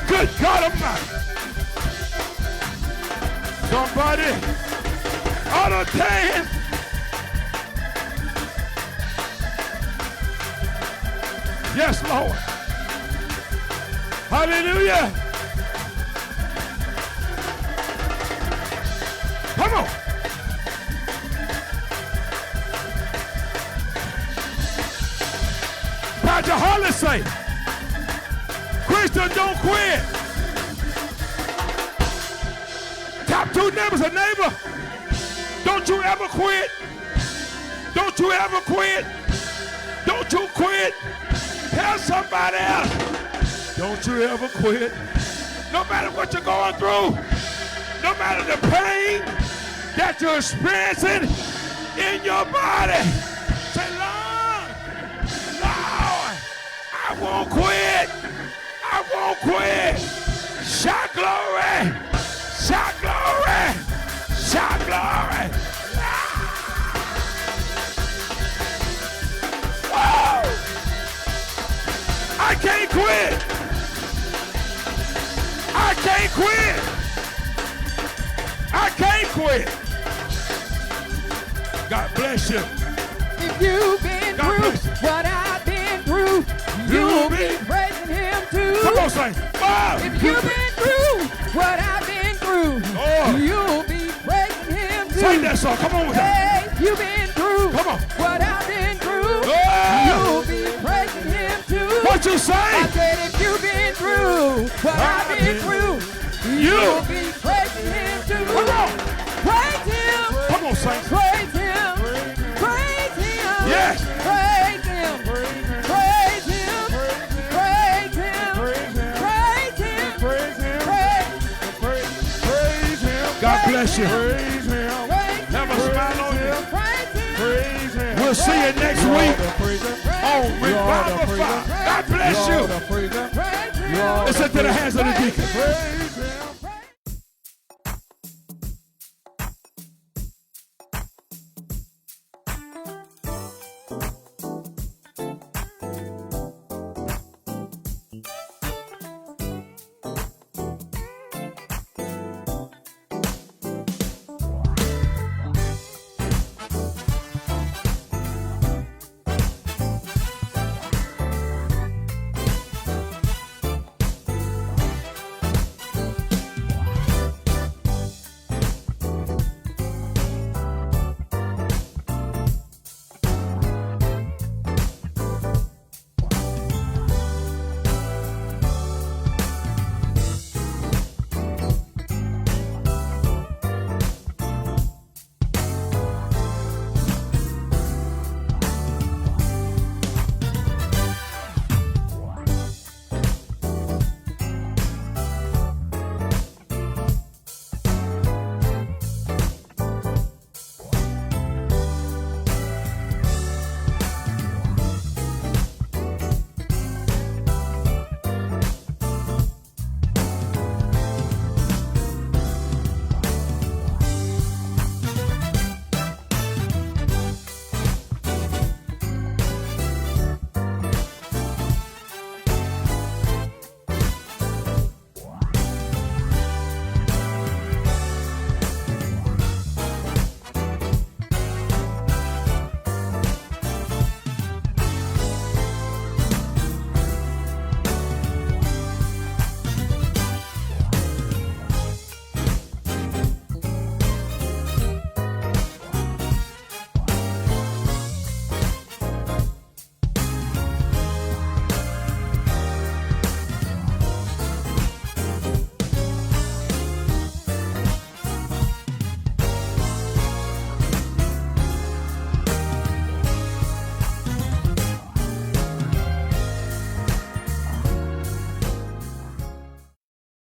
Good God Almighty. Somebody ought to dance. Yes, Lord. Hallelujah. Come on. Pastor Holly say, Christian, don't quit. Top 2 neighbors, a neighbor. Don't you ever quit. Don't you ever quit. Don't you quit. Tell somebody else, don't you ever quit. No matter what you're going through, no matter the pain that you're experiencing in your body, say, Lord, Lord, I won't quit. I won't quit. Shout glory. Shout glory. Shout glory. Whoa! I can't quit. I can't quit. I can't quit. God bless you. If you've been through what I've been through, you'll be praising him too. Come on, say, wow. If you've been through what I've been through, you'll be praising him too. Sing that song. Come on with that. Hey, you've been through what I've been through, you'll be praising him too. What you say? I said if you've been through what I've been through, you'll be praising him too. Come on. Praise him. Come on, saints. Praise him. Praise him. Yes. Praise him. Praise him. Praise him. Praise him. Praise him. God bless you. Praise him. Have a smile on you. Praise him. We'll see you next week on Revival Fire. God bless you. Listen to the hands of the deacon. Praise him.